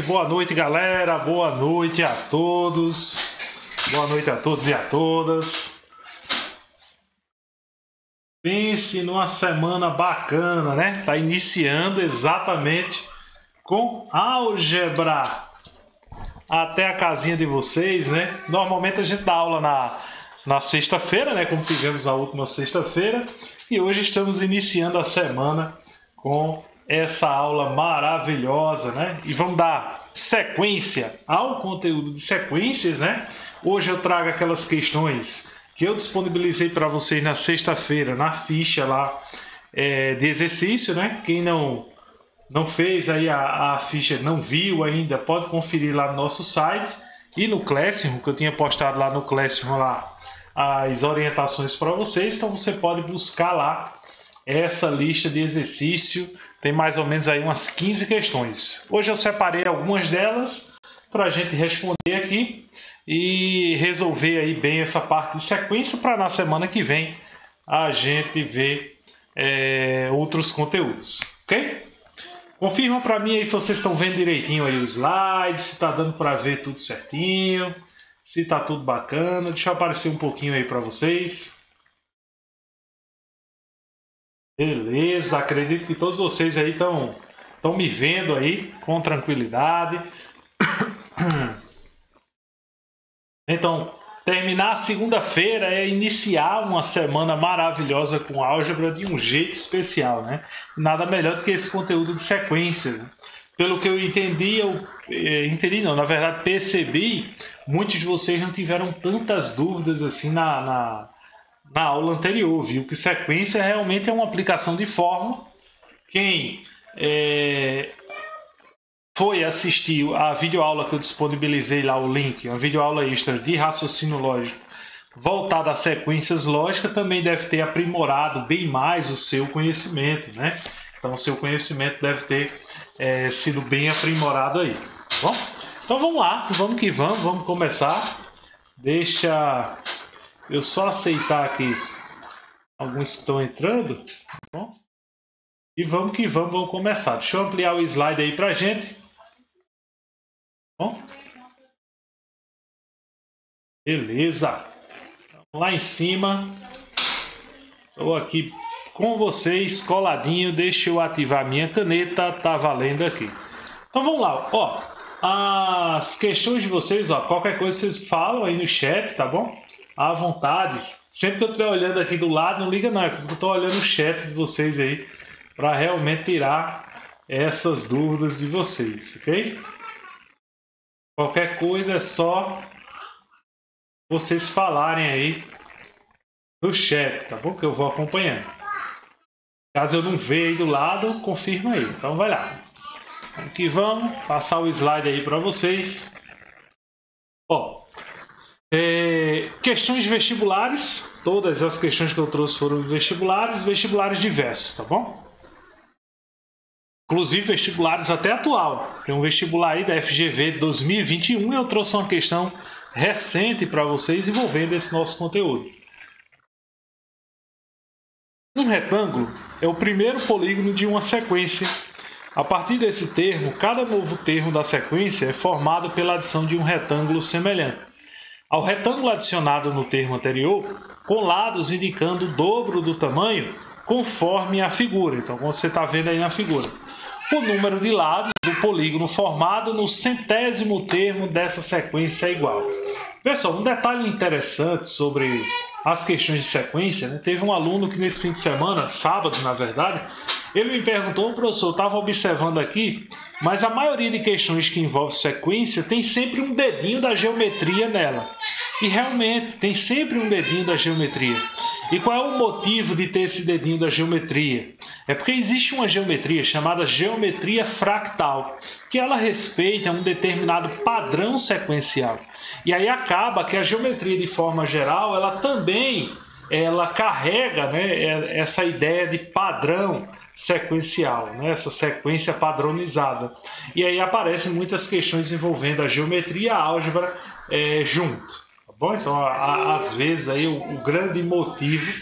boa noite, galera. Boa noite a todos. Boa noite a todos e a todas. Pense numa semana bacana, né? Tá iniciando exatamente com álgebra. Até a casinha de vocês, né? Normalmente a gente dá aula na sexta-feira, né? Como tivemos na última sexta-feira. E hoje estamos iniciando a semana com essa aula maravilhosa, né? E vamos dar sequência ao conteúdo de sequências, né? Hoje eu trago aquelas questões que eu disponibilizei para vocês na sexta-feira, na ficha lá de exercício, né? Quem não fez aí a ficha, não viu ainda, pode conferir lá no nosso site e no Classroom, que eu tinha postado lá no Classroom lá as orientações para vocês. Então você pode buscar lá essa lista de exercício. Tem mais ou menos aí umas 15 questões. Hoje eu separei algumas delas para a gente responder aqui e resolver aí bem essa parte de sequência para na semana que vem a gente ver outros conteúdos, ok? Confirma para mim aí se vocês estão vendo direitinho aí os slides, se está dando para ver tudo certinho, se está tudo bacana. Deixa eu aparecer um pouquinho aí para vocês. Beleza, acredito que todos vocês aí estão me vendo aí com tranquilidade. Então, terminar a segunda-feira é iniciar uma semana maravilhosa com álgebra de um jeito especial, né? Nada melhor do que esse conteúdo de sequência, né? Pelo que eu entendi, na verdade percebi, muitos de vocês não tiveram tantas dúvidas assim na aula anterior, viu? Que sequência realmente é uma aplicação de fórmula. Quem foi assistir a videoaula que eu disponibilizei lá, o link, uma videoaula extra de raciocínio lógico voltada a sequências lógicas, também deve ter aprimorado bem mais o seu conhecimento, né? Então o seu conhecimento deve ter sido bem aprimorado aí, tá bom? Então vamos lá, vamos que vamos começar. Deixa eu só aceitar aqui alguns que estão entrando, tá bom? E vamos que vamos começar. Deixa eu ampliar o slide aí pra gente. Tá bom? Beleza. Lá em cima. Estou aqui com vocês, coladinho. Deixa eu ativar minha caneta. Tá valendo aqui. Então vamos lá. Ó, as questões de vocês, ó, qualquer coisa vocês falam aí no chat, tá bom? À vontade. Sempre que eu estiver olhando aqui do lado, não liga não, é porque eu estou olhando o chat de vocês aí para realmente tirar essas dúvidas de vocês, ok? Qualquer coisa é só vocês falarem aí no chat, tá bom? Que eu vou acompanhando. Caso eu não veja aí do lado, confirma aí. Então vai lá. Vamos que vamos. Passar o slide aí para vocês. Ó. Questões vestibulares. Todas as questões que eu trouxe foram vestibulares diversos, tá bom? Inclusive vestibulares até atual. Tem um vestibular aí da FGV 2021 e eu trouxe uma questão recente para vocês envolvendo esse nosso conteúdo. Um retângulo é o primeiro polígono de uma sequência. A partir desse termo, cada novo termo da sequência é formado pela adição de um retângulo semelhante ao retângulo adicionado no termo anterior, com lados indicando o dobro do tamanho conforme a figura. Então, como você está vendo aí na figura, o número de lados do polígono formado no 100º termo dessa sequência é igual. Pessoal, um detalhe interessante sobre as questões de sequência, né? Teve um aluno que nesse fim de semana, sábado na verdade, ele me perguntou: professor, eu estava observando aqui, mas a maioria de questões que envolvem sequência tem sempre um dedinho da geometria nela. E realmente, tem sempre um dedinho da geometria. E qual é o motivo de ter esse dedinho da geometria? É porque existe uma geometria chamada geometria fractal, que ela respeita um determinado padrão sequencial. E aí acaba que a geometria, de forma geral, ela também carrega, né, essa ideia de padrão sequencial, né, essa sequência padronizada. E aí aparecem muitas questões envolvendo a geometria e a álgebra junto. Bom, então, às vezes, aí, o grande motivo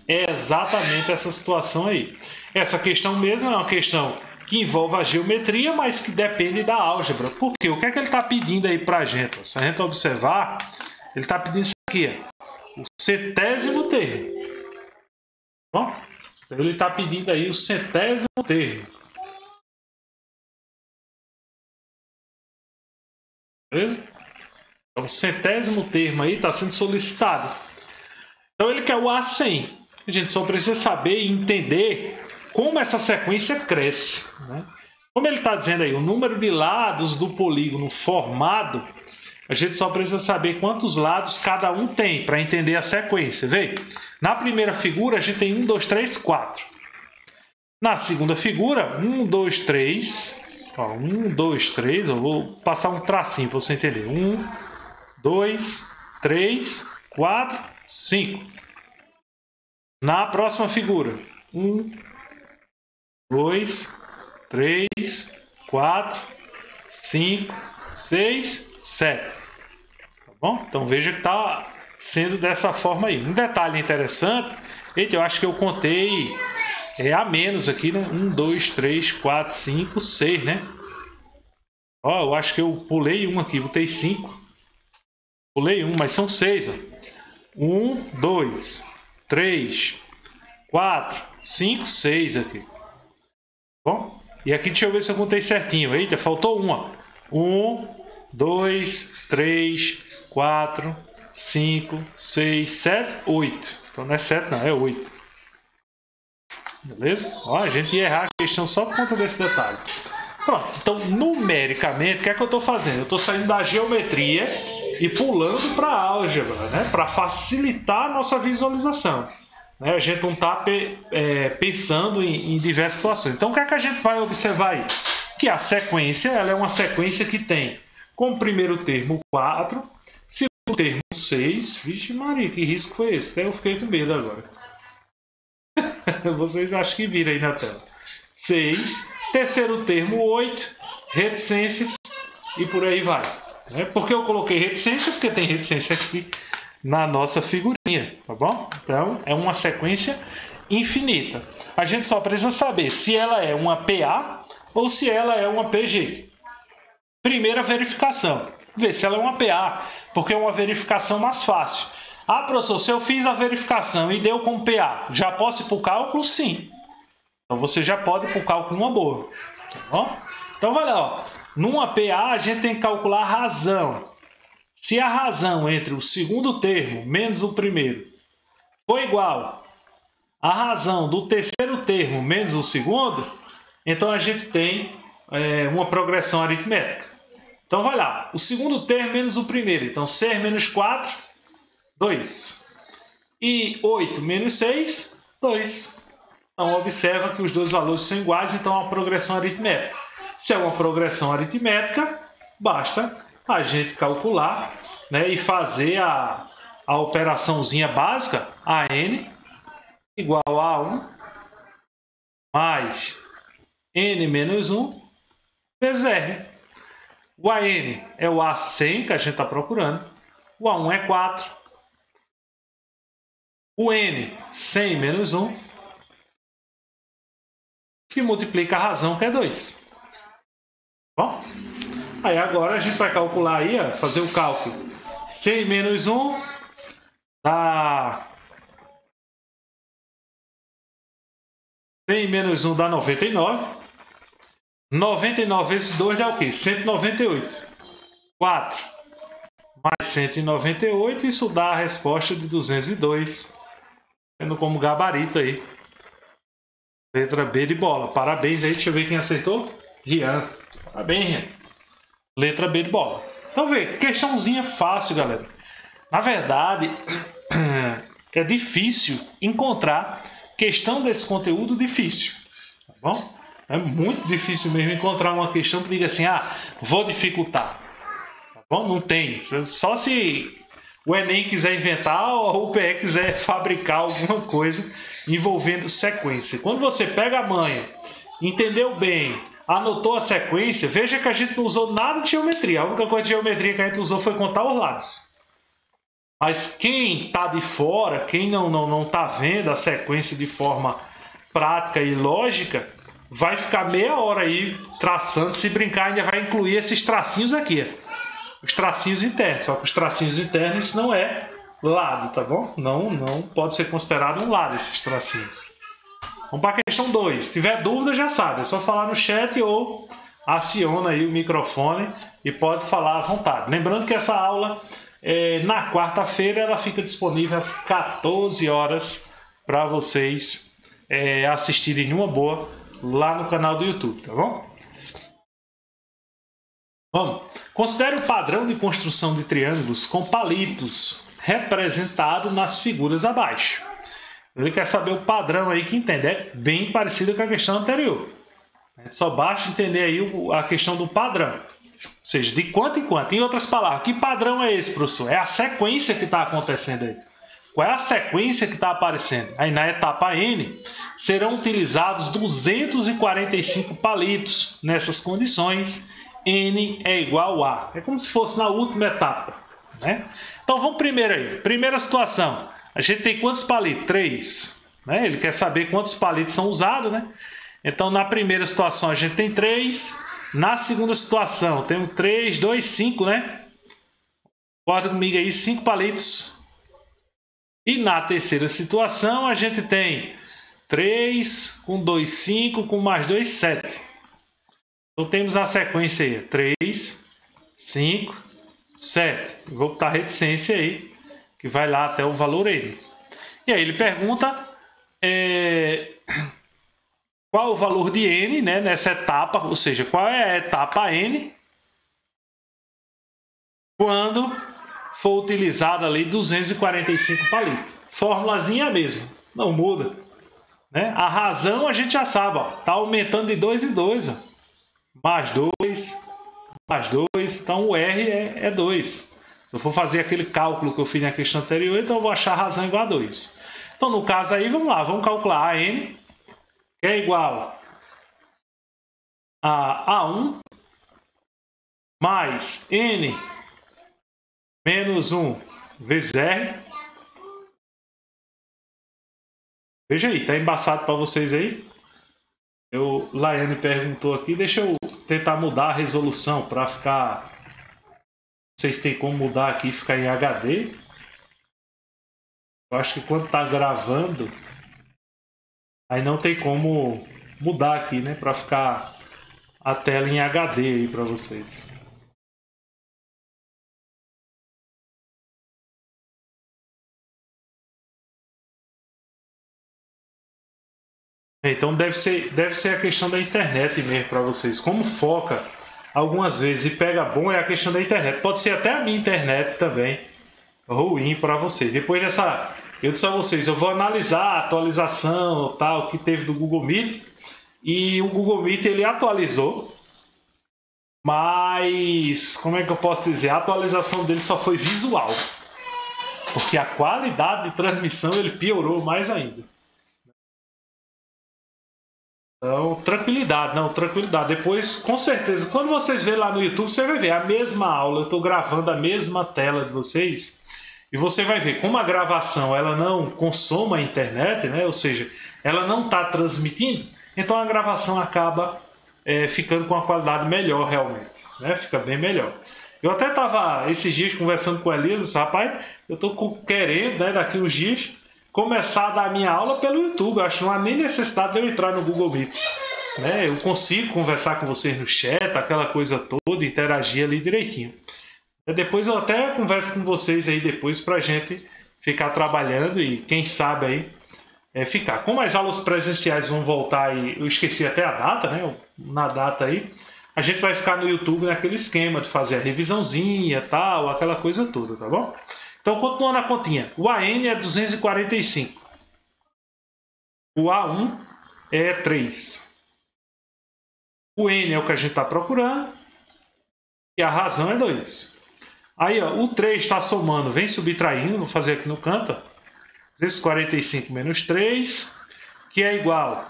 é exatamente essa situação aí. Essa questão mesmo é uma questão que envolve a geometria, mas que depende da álgebra. Por quê? O que é que ele está pedindo aí para a gente? Se a gente observar, ele está pedindo isso aqui, ó, o centésimo termo. Bom, então ele está pedindo aí o centésimo termo. Beleza? Então, o centésimo termo aí está sendo solicitado. Então, ele quer o A100. A gente só precisa saber e entender como essa sequência cresce, né? Como ele está dizendo aí, o número de lados do polígono formado, a gente só precisa saber quantos lados cada um tem para entender a sequência. Vê? Na primeira figura, a gente tem 1, 2, 3, 4. Na segunda figura, 1, 2, 3. Ó, 1, 2, 3. Eu vou passar um tracinho para você entender. 1, 2, 3, 4, 5. Na próxima figura, 1, 2, 3, 4, 5, 6, 7. Tá bom? Então veja que está sendo dessa forma aí. Um detalhe interessante, eita, eu acho que eu contei a menos aqui, né? 1, 2, 3, 4, 5, 6, né? Ó, eu acho que eu pulei um aqui, botei 5. Pulei um, mas são 6. Ó. 1, 2, 3, 4, 5, 6 aqui. Bom, e aqui deixa eu ver se eu contei certinho. Eita, faltou uma. 1, 2, 3, 4, 5, 6, 7, 8. Então não é 7 não, é 8. Beleza? Ó, a gente ia errar a questão só por conta desse detalhe. Pronto, então numericamente, o que é que eu estou fazendo? Eu estou saindo da geometria e pulando para a álgebra, né? Para facilitar a nossa visualização. A gente não está pensando em diversas situações. Então, o que é que a gente vai observar aí? Que a sequência ela é uma sequência que tem como primeiro termo 4, segundo termo 6. Vixe Maria, que risco foi esse? Até eu fiquei com medo agora. Vocês acham que viram aí na tela. 6, terceiro termo 8, reticências e por aí vai. Por que eu coloquei reticência? Porque tem reticência aqui na nossa figurinha, tá bom? Então, é uma sequência infinita. A gente só precisa saber se ela é uma PA ou se ela é uma PG. Primeira verificação. Ver se ela é uma PA, porque é uma verificação mais fácil. Ah, professor, se eu fiz a verificação e deu com PA, já posso ir para o cálculo? Sim. Então, você já pode ir para o cálculo numa boa. Tá bom? Então, vai lá. Ó. Numa PA, a gente tem que calcular a razão. Se a razão entre o segundo termo menos o primeiro for igual à razão do terceiro termo menos o segundo, então a gente tem uma progressão aritmética. Então vai lá, o segundo termo menos o primeiro. Então 6 menos 4, 2. E 8 menos 6, 2. Então observa que os dois valores são iguais, então é uma progressão aritmética. Se é uma progressão aritmética, basta a gente calcular, né, e fazer a operaçãozinha básica, AN igual a 1 mais N menos 1 vezes R. O AN é o A100 que a gente está procurando. O A1 é 4. O N, 100 menos 1, que multiplica a razão, que é 2. Bom? Aí agora a gente vai calcular aí, ó, fazer o cálculo. 100 menos 1 dá... 100 menos 1 dá 99. 99 vezes 2 dá o quê? 198. 4 mais 198, isso dá a resposta de 202. Tendo como gabarito aí. Letra B de bola. Parabéns aí, deixa eu ver quem acertou. Rian. Parabéns, Rian. Letra B de bola. Então, vê, questãozinha fácil, galera. Na verdade, é difícil encontrar questão desse conteúdo difícil. Tá bom? É muito difícil mesmo encontrar uma questão que diga assim, vou dificultar. Tá bom? Não tem. Só se o Enem quiser inventar ou o PE quiser fabricar alguma coisa envolvendo sequência. Quando você pega a manha, entendeu bem, anotou a sequência, veja que a gente não usou nada de geometria. A única coisa de geometria que a gente usou foi contar os lados. Mas quem está de fora, quem não está vendo a sequência de forma prática e lógica, vai ficar meia hora aí traçando. Se brincar, ainda vai incluir esses tracinhos aqui, ó. Os tracinhos internos. Só que os tracinhos internos não é lado, tá bom? Não pode ser considerado um lado esses tracinhos. Vamos para a questão 2. Se tiver dúvida, já sabe. É só falar no chat ou aciona aí o microfone e pode falar à vontade. Lembrando que essa aula, na quarta-feira, ela fica disponível às 14 horas para vocês assistirem numa boa lá no canal do YouTube, tá bom? Vamos. Considere o padrão de construção de triângulos com palitos representado nas figuras abaixo. Ele quer saber o padrão aí que entende. É bem parecido com a questão anterior. Só basta entender aí a questão do padrão. Ou seja, de quanto em quanto. Em outras palavras, que padrão é esse, professor? É a sequência que está acontecendo aí. Qual é a sequência que está aparecendo? Aí na etapa N, serão utilizados 245 palitos. Nessas condições, N é igual a. É como se fosse na última etapa, né? Então vamos primeiro aí. Primeira situação. A gente tem quantos palitos? 3. Né? Ele quer saber quantos palitos são usados, né? Então na primeira situação a gente tem 3. Na segunda situação temos 3, 2, 5, né? Bota comigo aí 5 palitos. E na terceira situação a gente tem 3, com 2, 5, com mais 2, 7. Então temos a sequência aí, 3, 5, 7. Vou botar reticência aí, que vai lá até o valor N. E aí ele pergunta qual o valor de N, né, nessa etapa, ou seja, qual é a etapa N quando for utilizado ali 245 palitos. Formulazinha mesmo, não muda, né? A razão a gente já sabe, ó, tá aumentando de 2 em 2, ó. Mais 2, mais 2, então o R é 2. Se eu for fazer aquele cálculo que eu fiz na questão anterior, então eu vou achar a razão igual a 2. Então no caso aí, vamos lá, vamos calcular a N, que é igual a 1 mais N menos 1 vezes R. Veja aí, tá embaçado para vocês aí? Laiane perguntou aqui, deixa eu tentar mudar a resolução para ficar... Vocês têm como mudar aqui e ficar em HD? Eu acho que quando tá gravando, aí não tem como mudar aqui, né? Para ficar a tela em HD aí para vocês. Então deve ser a questão da internet mesmo para vocês. Como foca algumas vezes e pega bom é a questão da internet. Pode ser até a minha internet também ruim para vocês. Depois dessa, eu disse a vocês, eu vou analisar a atualização tal que teve do Google Meet e o Google Meet ele atualizou, mas como é que eu posso dizer? A atualização dele só foi visual, porque a qualidade de transmissão ele piorou mais ainda. Então, tranquilidade, não, tranquilidade. Depois, com certeza, quando vocês verem lá no YouTube, você vai ver a mesma aula. Eu estou gravando a mesma tela de vocês. E você vai ver como a gravação ela não consome a internet, né? Ou seja, ela não está transmitindo. Então a gravação acaba ficando com uma qualidade melhor realmente, né? Fica bem melhor. Eu até estava esses dias conversando com o Elias, rapaz, eu estou querendo, né, daqui uns dias, começar a dar a minha aula pelo YouTube. Eu acho que não há nem necessidade de eu entrar no Google Meet, né? Eu consigo conversar com vocês no chat, aquela coisa toda, interagir ali direitinho. Depois eu até converso com vocês aí depois para a gente ficar trabalhando e quem sabe aí ficar. Como as aulas presenciais vão voltar aí, eu esqueci até a data, né? Na data aí, a gente vai ficar no YouTube naquele esquema de fazer a revisãozinha, tal, aquela coisa toda, tá bom? Então, continuando a continha, o AN é 245, o A1 é 3, o N é o que a gente está procurando e a razão é 2. Aí, ó, o 3 está somando, vem subtraindo, vou fazer aqui no canto, 245 menos 3, que é igual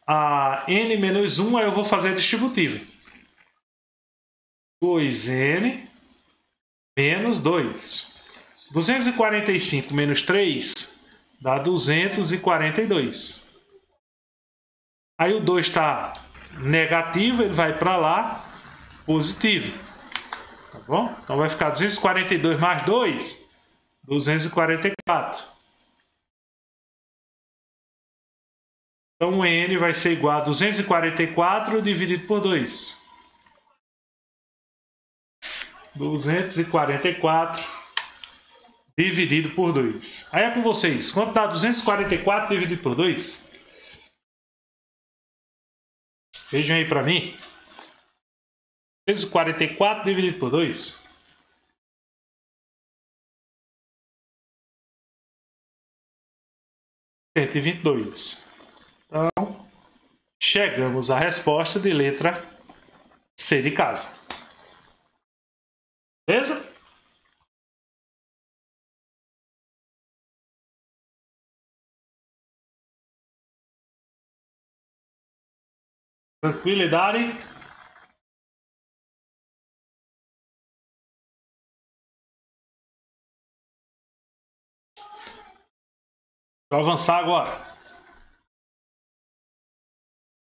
a N menos 1, aí eu vou fazer a distributiva. 2N menos 2. 245 menos 3 dá 242. Aí o 2 está negativo, ele vai para lá, positivo. Tá bom? Então vai ficar 242 mais 2, 244. Então o N vai ser igual a 244 dividido por 2. 244 dividido por 2. Aí é com vocês. Quanto dá 244 dividido por 2? Vejam aí para mim. 244 dividido por 2. $122. Então, chegamos à resposta de letra C de casa. Beleza? Tranquilidade. Vou avançar agora.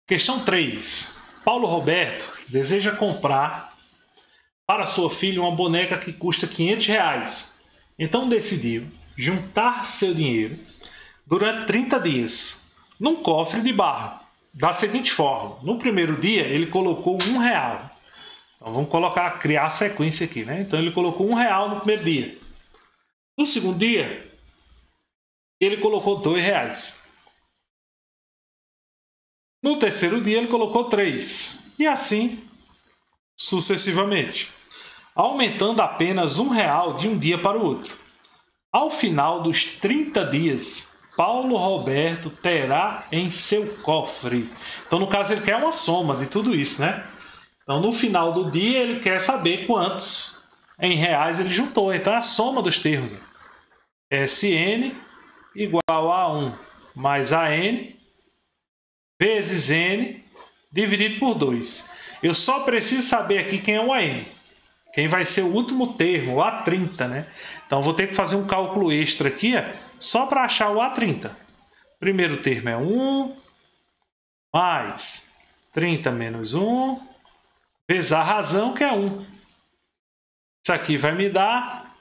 Questão 3. Paulo Roberto deseja comprar para sua filha uma boneca que custa R$500. Então decidiu juntar seu dinheiro durante 30 dias num cofre de barro. Da seguinte forma: no primeiro dia ele colocou R$1. Então vamos criar a sequência aqui, né? Então ele colocou R$1 no primeiro dia. No segundo dia ele colocou R$2. No terceiro dia ele colocou 3. E assim sucessivamente, aumentando apenas R$1 de um dia para o outro. Ao final dos 30 dias, Paulo Roberto terá em seu cofre. Então, no caso, ele quer uma soma de tudo isso, né? Então, no final do dia, ele quer saber quantos em reais ele juntou. Então, é a soma dos termos. SN igual a 1 mais AN vezes N dividido por 2. Eu só preciso saber aqui quem é o AN. Quem vai ser o último termo, o A30, né? Então, vou ter que fazer um cálculo extra aqui, só para achar o A30. Primeiro termo é 1 mais 30 menos 1 vezes a razão, que é 1. Isso aqui vai me dar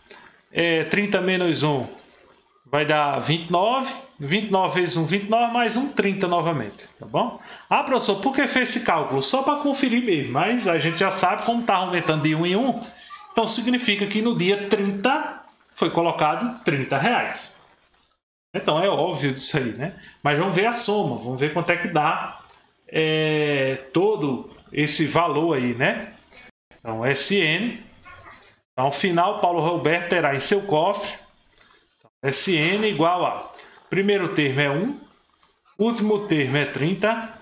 30 menos 1 vai dar 29. 29 vezes 1, 29, mais 1, 30 novamente, tá bom? Ah, professor, por que fez esse cálculo? Só para conferir mesmo, mas a gente já sabe como está aumentando de 1 em 1, então significa que no dia 30 foi colocado R$30. Então é óbvio disso aí, né? Mas vamos ver a soma, vamos ver quanto é que dá todo esse valor aí, né? Então SN, então, ao final Paulo Roberto terá em seu cofre SN igual a primeiro termo é 1, último termo é 30,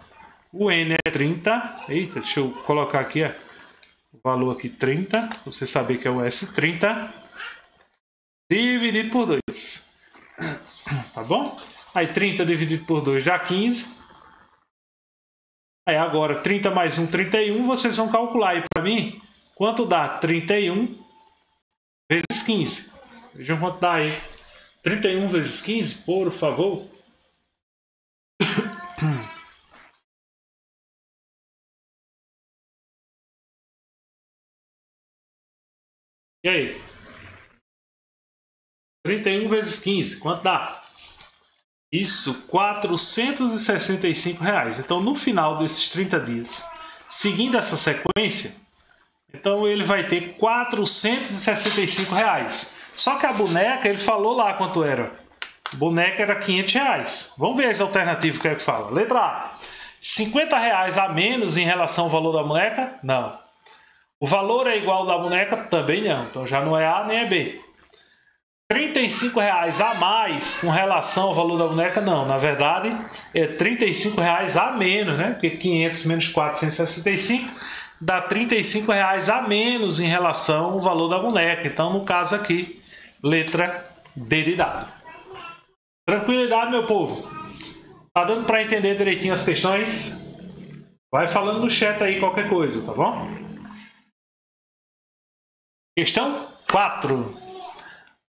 o N é 30. Eita, deixa eu colocar aqui o valor aqui 30, você saber que é o S30, dividido por 2. Tá bom? Aí 30 dividido por 2 dá 15. Aí agora 30 mais 1, 31, vocês vão calcular aí para mim quanto dá 31 vezes 15. Vejam quanto dá aí. 31 vezes 15, por favor. E aí? 31 vezes 15, quanto dá? Isso, R$465. Então, no final desses 30 dias, seguindo essa sequência, então ele vai ter R$465. Só que a boneca, ele falou lá quanto era. A boneca era R$500. Vamos ver as alternativas que é que fala. Letra A. R$50 a menos em relação ao valor da boneca? Não. O valor é igual ao da boneca? Também não. Então já não é A nem é B. R$35 a mais com relação ao valor da boneca? Não. Na verdade, é R$35 a menos, né? Porque 500 menos 465 dá R$35 a menos em relação ao valor da boneca. Então, no caso aqui, letra D de dado. Tranquilidade, meu povo? Tá dando para entender direitinho as questões? Vai falando no chat aí qualquer coisa, tá bom? Questão 4.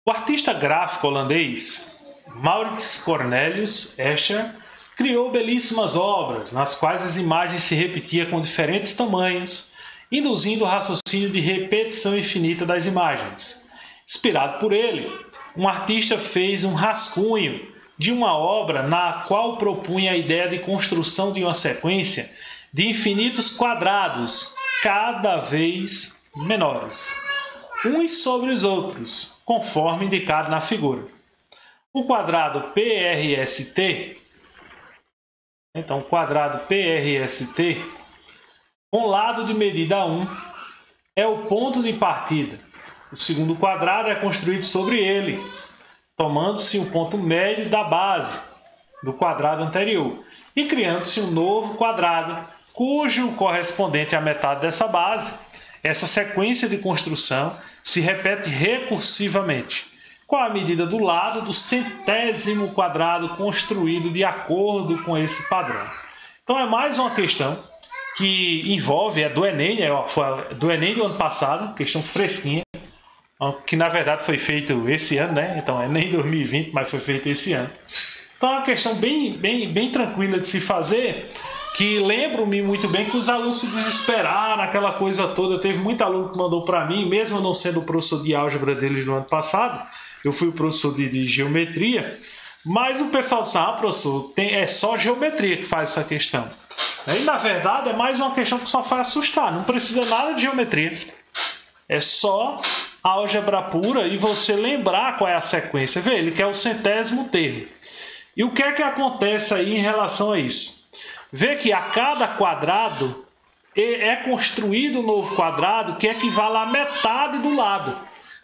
O artista gráfico holandês Maurits Cornelius Escher criou belíssimas obras, nas quais as imagens se repetiam com diferentes tamanhos, induzindo o raciocínio de repetição infinita das imagens. Inspirado por ele, um artista fez um rascunho de uma obra na qual propunha a ideia de construção de uma sequência de infinitos quadrados, cada vez menores, uns sobre os outros, conforme indicado na figura. O quadrado PRST, então, quadrado PRST, com lado de medida 1, é o ponto de partida. O segundo quadrado é construído sobre ele, tomando-se um ponto médio da base do quadrado anterior e criando-se um novo quadrado, cujo correspondente à metade dessa base. Essa sequência de construção se repete recursivamente, com a medida do lado do centésimo quadrado construído de acordo com esse padrão. Então é mais uma questão que envolve, é do Enem, foi do Enem do ano passado, questão fresquinha, que na verdade foi feito esse ano, né? Então é nem 2020, mas foi feito esse ano. Então é uma questão bem tranquila de se fazer, que lembro-me muito bem que os alunos se desesperaram, aquela coisa toda. Teve muito aluno que mandou para mim, mesmo eu não sendo o professor de álgebra deles no ano passado, eu fui o professor de geometria, mas o pessoal disse, professor, é só geometria que faz essa questão. E na verdade é mais uma questão que só faz assustar, não precisa nada de geometria. É só álgebra pura e você lembrar qual é a sequência. Vê, ele quer o centésimo termo. E o que é que acontece aí em relação a isso? Vê que a cada quadrado é construído um novo quadrado que equivale à metade do lado.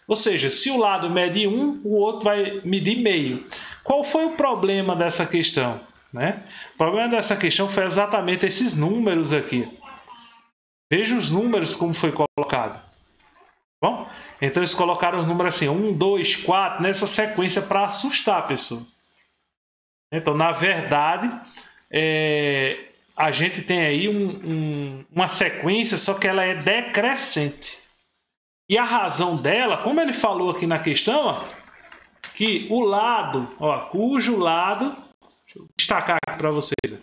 Ou seja, se o lado mede 1, o outro vai medir meio. Qual foi o problema dessa questão? Né? O problema dessa questão foi exatamente esses números aqui. Veja os números como foi colocado. Bom, então eles colocaram os números assim, 1, 2, 4, nessa sequência para assustar a pessoa. Então, na verdade, a gente tem aí uma sequência, só que ela é decrescente. E a razão dela, como ele falou aqui na questão, que o lado, cujo lado, deixa eu destacar aqui para vocês,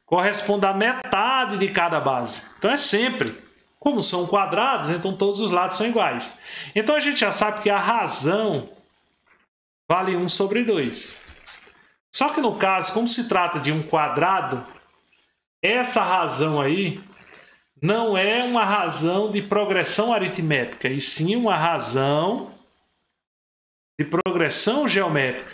corresponde à metade de cada base. Então é sempre, como são quadrados, então todos os lados são iguais. Então a gente já sabe que a razão vale 1 sobre 2. Só que no caso, como se trata de um quadrado, essa razão aí não é uma razão de progressão aritmética, e sim uma razão de progressão geométrica.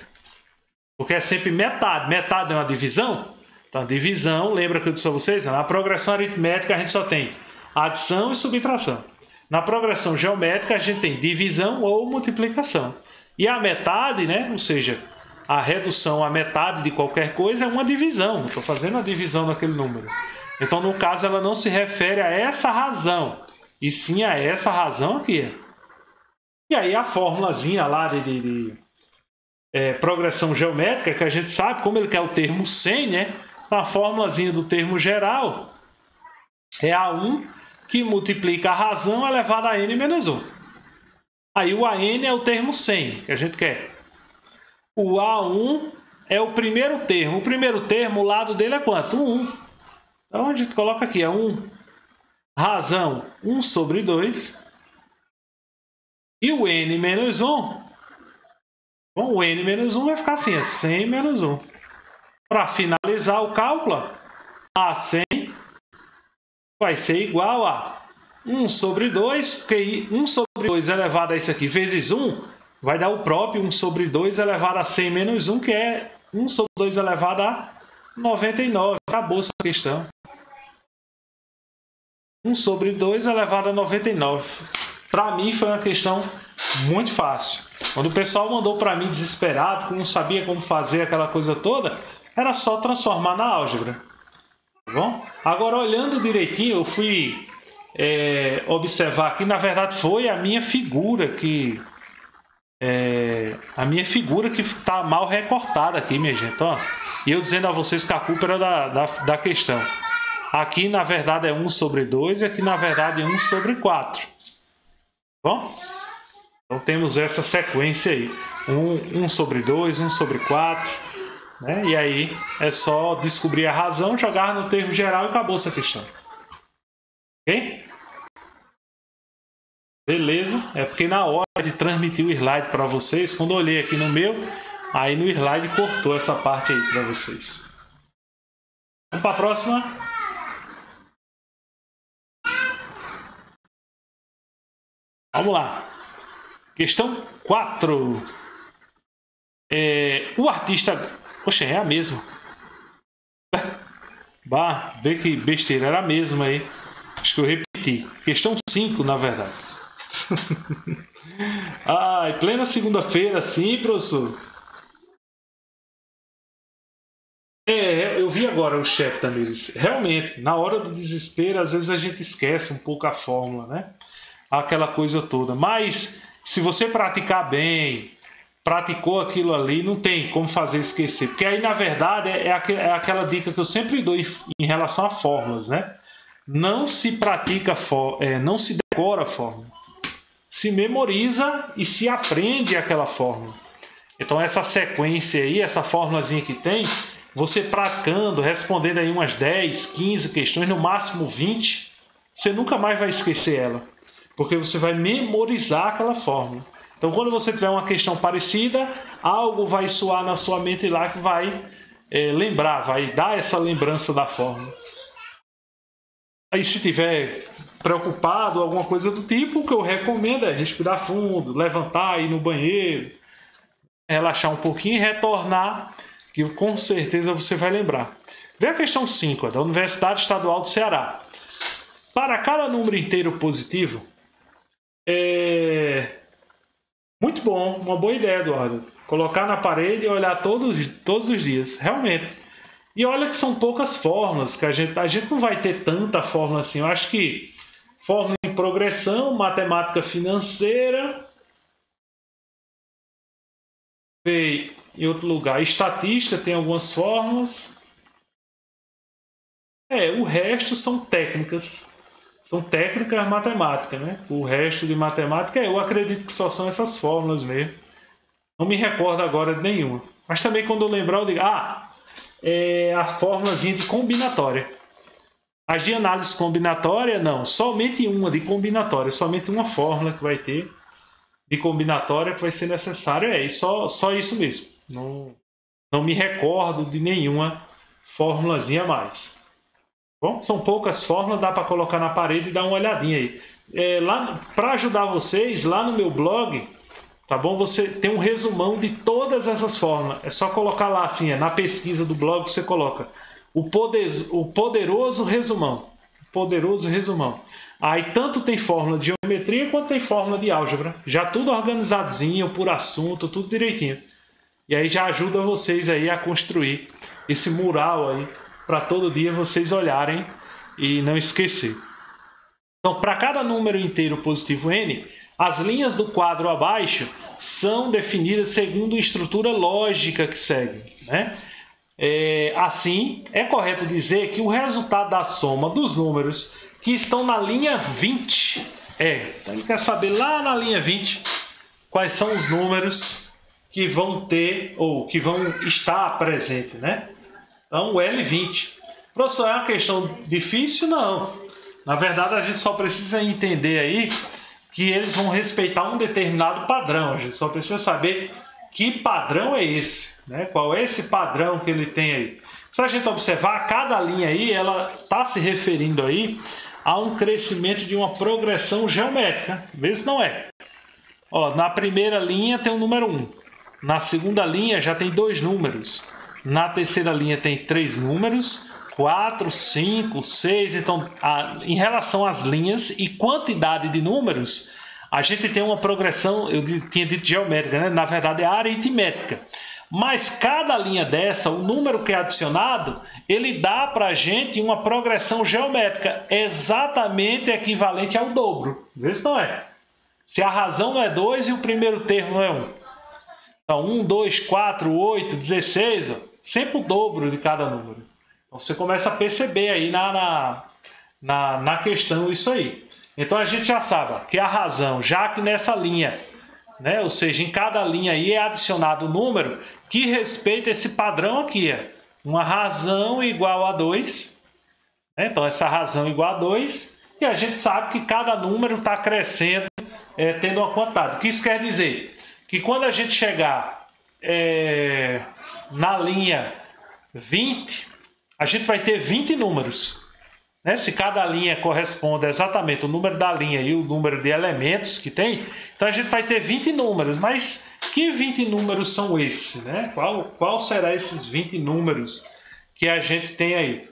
Porque é sempre metade. Metade é uma divisão. Então, a divisão, lembra que eu disse a vocês? Na progressão aritmética a gente só tem adição e subtração. Na progressão geométrica a gente tem divisão ou multiplicação. E a metade, né? Ou seja, a redução à metade de qualquer coisa é uma divisão. Estou fazendo a divisão daquele número. Então, no caso, ela não se refere a essa razão, e sim a essa razão aqui. E aí a formulazinha lá de progressão geométrica, que a gente sabe, como ele quer o termo 100, né? A formulazinha do termo geral é A1 que multiplica a razão elevada a n menos 1. Aí o AN é o termo 100 que a gente quer. O A1 é o primeiro termo. O primeiro termo, o lado dele é quanto? 1. Então a gente coloca aqui, é 1. Razão 1 sobre 2. E o n menos 1. Bom, o n menos 1 vai ficar assim, é 100 menos 1. Para finalizar o cálculo, a 100 vai ser igual a 1 sobre 2, porque 1 sobre 2 elevado a isso aqui vezes 1, vai dar o próprio 1 sobre 2 elevado a 100 menos 1, que é 1 sobre 2 elevado a 99. Acabou essa questão. 1 sobre 2 elevado a 99. Para mim foi uma questão muito fácil. Quando o pessoal mandou para mim desesperado, que não sabia como fazer aquela coisa toda, era só transformar na álgebra. Tá bom? Agora, olhando direitinho, eu fui observar aqui, na verdade foi a minha figura que está mal recortada aqui, minha gente. Ó. E eu dizendo a vocês que a culpa era da questão. Aqui, na verdade, é 1 sobre 2 e aqui, na verdade, é 1 sobre 4. Bom? Então, temos essa sequência aí. 1 sobre 2, 1 sobre 4. né? E aí é só descobrir a razão, jogar no termo geral e acabou essa questão. Ok? Beleza? É porque na hora de transmitir o slide para vocês, quando eu olhei aqui no meu, aí no slide cortou essa parte aí para vocês. Vamos para a próxima. Vamos lá. Questão 4. O artista... Poxa, é a mesma. Bah, vê que besteira, era a mesma aí. Acho que eu repeti. Questão 5, na verdade. Ai, plena segunda-feira, sim, professor. Eu vi agora o chat também. Realmente, na hora do desespero, às vezes a gente esquece um pouco a fórmula, né? Aquela coisa toda. Mas, se você praticar bem, praticou aquilo ali, não tem como fazer esquecer. Porque aí, na verdade, é aquela dica que eu sempre dou em relação a fórmulas, né? Não se pratica, não se decora a fórmula. Se memoriza e se aprende aquela fórmula. Então, essa sequência aí, essa fórmulazinha que tem, você praticando, respondendo aí umas 10, 15 questões, no máximo 20, você nunca mais vai esquecer ela. Porque você vai memorizar aquela fórmula. Então, quando você tiver uma questão parecida, algo vai soar na sua mente lá que vai lembrar, vai dar essa lembrança da fórmula. Aí, se tiver preocupado, alguma coisa do tipo, o que eu recomendo é respirar fundo, levantar, ir no banheiro, relaxar um pouquinho e retornar, que com certeza você vai lembrar. Vê a questão 5, da Universidade Estadual do Ceará. Para cada número inteiro positivo, muito bom, uma boa ideia, Eduardo. Colocar na parede e olhar todos os dias, realmente. E olha que são poucas fórmulas, que a gente não vai ter tanta fórmula assim. Eu acho que fórmula em progressão, matemática financeira, em outro lugar, estatística tem algumas fórmulas. O resto são técnicas. São técnicas matemáticas, né? O resto de matemática, eu acredito que só são essas fórmulas mesmo. Não me recordo agora de nenhuma. Mas também quando eu lembrar, eu digo, a fórmulazinha de combinatória. As de análise combinatória, não. Somente uma de combinatória. Somente uma fórmula que vai ter de combinatória que vai ser necessária. E só isso mesmo. Não me recordo de nenhuma fórmulazinha a mais. Bom, são poucas fórmulas, dá para colocar na parede e dar uma olhadinha aí. Para ajudar vocês, lá no meu blog, tá bom? Você tem um resumão de todas essas fórmulas. É só colocar lá assim, na pesquisa do blog você coloca o poderoso resumão. Poderoso resumão. Aí tanto tem fórmula de geometria quanto tem fórmula de álgebra. Já tudo organizadinho, por assunto, tudo direitinho. E aí já ajuda vocês aí a construir esse mural aí, para todo dia vocês olharem e não esquecer. Então, para cada número inteiro positivo n, as linhas do quadro abaixo são definidas segundo a estrutura lógica que segue, né? Assim, é correto dizer que o resultado da soma dos números que estão na linha 20 então ele quer saber lá na linha 20 quais são os números que vão ter ou que vão estar presentes, né? Então, o L20. Professor, é uma questão difícil? Não. Na verdade, a gente só precisa entender aí que eles vão respeitar um determinado padrão. A gente só precisa saber que padrão é esse, né? Qual é esse padrão que ele tem aí. Se a gente observar, cada linha aí, ela está se referindo aí a um crescimento de uma progressão geométrica. Vê se não é. Na primeira linha tem o número 1. Na segunda linha já tem 2 números. Na terceira linha tem 3 números, 4, 5, 6. Então, em relação às linhas e quantidade de números, a gente tem uma progressão, eu tinha dito geométrica, né? Na verdade é aritmética. Mas cada linha dessa, o número que é adicionado, ele dá para a gente uma progressão geométrica exatamente equivalente ao dobro. Vê se não é. Se a razão não é 2 e o primeiro termo não é 1. Então, 1, 2, 4, 8, 16... sempre o dobro de cada número. Então você começa a perceber aí na questão isso aí. Então a gente já sabe que a razão, já que nessa linha, né, ou seja, em cada linha aí é adicionado o número, que respeita esse padrão aqui. Uma razão igual a 2. Então, essa razão igual a 2. E a gente sabe que cada número está crescendo, tendo uma quantidade. O que isso quer dizer? Que quando a gente chegar na linha 20, a gente vai ter 20 números. Se cada linha corresponde exatamente o número da linha e o número de elementos que tem, então a gente vai ter 20 números. Mas que 20 números são esses? Qual será esses 20 números que a gente tem aí?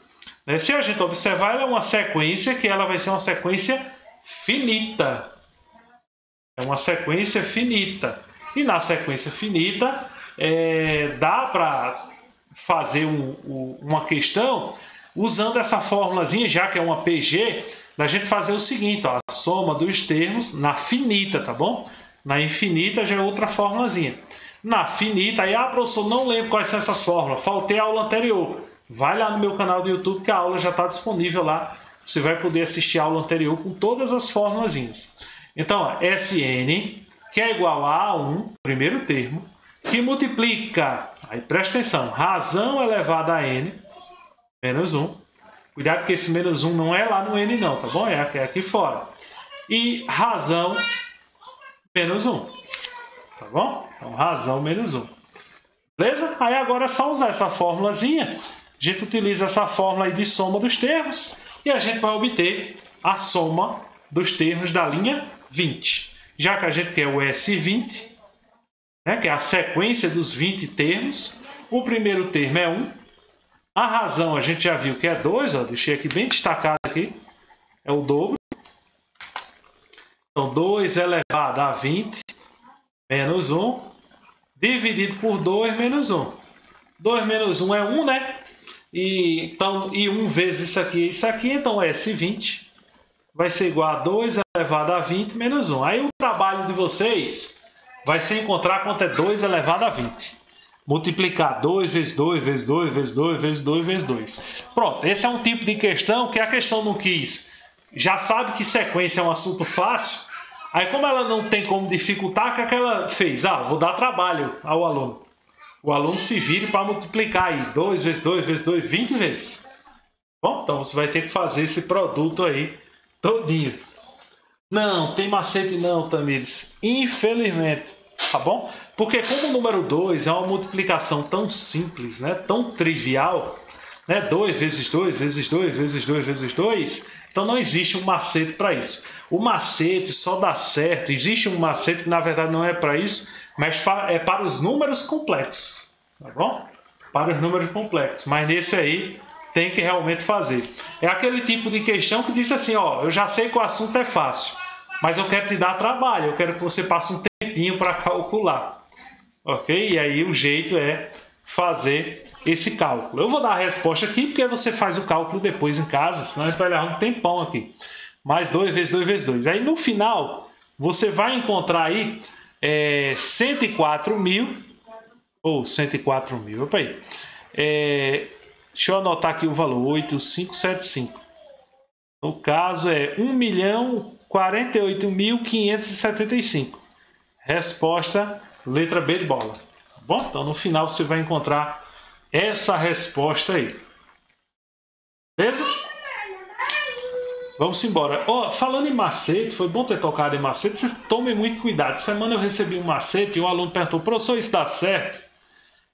Se a gente observar, ela é uma sequência que ela vai ser uma sequência finita. É uma sequência finita. E na sequência finita, dá para fazer uma questão usando essa fórmulazinha, já que é uma PG, da gente fazer o seguinte, a soma dos termos na finita, tá bom? Na infinita já é outra fórmulazinha. Na finita, aí, professor, não lembro quais são essas fórmulas, faltei a aula anterior. Vai lá no meu canal do YouTube que a aula já está disponível lá. Você vai poder assistir a aula anterior com todas as fórmulazinhas. Então, Sn, que é igual a A1, primeiro termo, que multiplica, aí presta atenção, razão elevada a n, menos 1. Cuidado que esse menos 1 não é lá no n não, tá bom? É aqui fora. E razão menos 1. Tá bom? Então, razão menos 1. Beleza? Aí agora é só usar essa fórmulazinha. A gente utiliza essa fórmula aí de soma dos termos e a gente vai obter a soma dos termos da linha 20. Já que a gente quer o S20, que é a sequência dos 20 termos, o primeiro termo é 1. A razão a gente já viu que é 2, deixei aqui bem destacado aqui, é o dobro. Então, 2 elevado a 20 menos 1, dividido por 2 menos 1. 2 menos 1 é 1, né? E 1 vezes isso aqui, então S20 vai ser igual a 2 elevado a 20 menos 1. Aí o trabalho de vocês vai ser encontrar quanto é 2 elevado a 20. Multiplicar 2 vezes 2 vezes 2 vezes 2 vezes 2 vezes 2. Pronto, esse é um tipo de questão que a questão não quis. Já sabe que sequência é um assunto fácil. Aí como ela não tem como dificultar, o que ela fez? Vou dar trabalho ao aluno. O aluno se vire para multiplicar aí 2 vezes 2 vezes 2, 20 vezes. Bom, então você vai ter que fazer esse produto aí todinho. Não, tem macete não, Tamires. Infelizmente. Tá bom? Porque como o número 2 é uma multiplicação tão simples, tão trivial, 2 vezes 2 vezes 2 vezes 2 vezes 2, então não existe um macete para isso. O macete só dá certo, existe um macete que na verdade não é para isso, mas é para os números complexos, tá bom? Para os números complexos, mas nesse aí tem que realmente fazer. É aquele tipo de questão que diz assim, eu já sei que o assunto é fácil, mas eu quero te dar trabalho, eu quero que você passe um tempinho para calcular, ok? E aí o jeito é fazer esse cálculo. Eu vou dar a resposta aqui, porque você faz o cálculo depois em casa, senão a gente vai levar um tempão aqui. Mais 2 vezes 2 vezes 2. Aí no final, você vai encontrar aí 104 mil, ou 104 mil, opa aí. Deixa eu anotar aqui o valor, 8575. No caso é 1.048.575. Resposta, letra B de bola. Tá bom? Então no final você vai encontrar essa resposta aí. Beleza? Vamos embora. Falando em macete, foi bom ter tocado em macete. Vocês tomem muito cuidado. Semana eu recebi um macete e um aluno perguntou: professor, isso dá certo?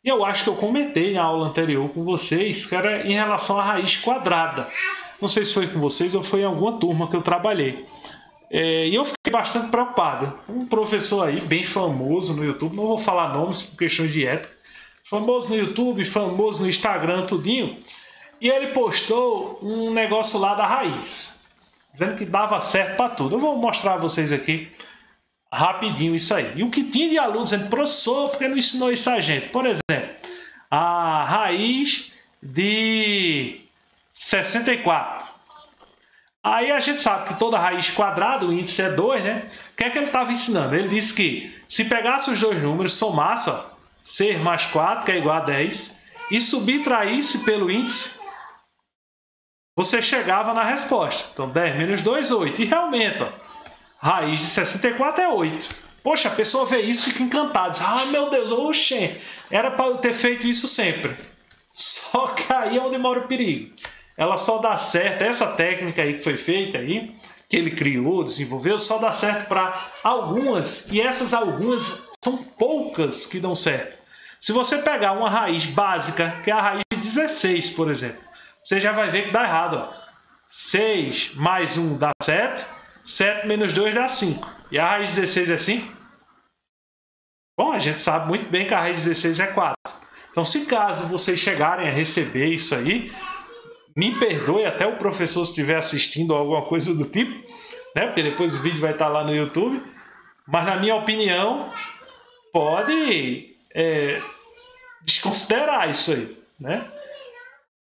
E eu acho que eu comentei na aula anterior com vocês, que era em relação à raiz quadrada. Não sei se foi com vocês ou foi em alguma turma que eu trabalhei. E eu fiquei bastante preocupado. Um professor aí, bem famoso no YouTube, não vou falar nomes por questões de ética, famoso no YouTube, famoso no Instagram, tudinho, e ele postou um negócio lá da raiz, dizendo que dava certo para tudo. Eu vou mostrar a vocês aqui rapidinho isso aí. E o que tinha de alunos dizendo: professor, por que não ensinou isso a gente? Por exemplo, a raiz de 64. Aí a gente sabe que toda raiz quadrada, o índice é 2, né? O que é que ele estava ensinando? Ele disse que se pegasse os dois números, somasse, 6 mais 4, que é igual a 10, e subtraísse pelo índice, você chegava na resposta. Então 10 menos 2, 8. E realmente, raiz de 64 é 8. Poxa, a pessoa vê isso e fica encantada. Diz, ah, meu Deus, oxê, era para eu ter feito isso sempre. Só que aí é onde mora o perigo. Ela só dá certo, essa técnica aí que foi feita aí, que ele criou, desenvolveu, só dá certo para algumas, e essas algumas são poucas que dão certo. Se você pegar uma raiz básica, que é a raiz de 16, por exemplo, você já vai ver que dá errado. Ó. 6 mais 1 dá 7, 7 menos 2 dá 5. E a raiz de 16 é 5? Bom, a gente sabe muito bem que a raiz de 16 é 4. Então, se caso vocês chegarem a receber isso aí, me perdoe até o professor se estiver assistindo ou alguma coisa do tipo, né? Porque depois o vídeo vai estar lá no YouTube. Mas, na minha opinião, pode desconsiderar isso aí, né?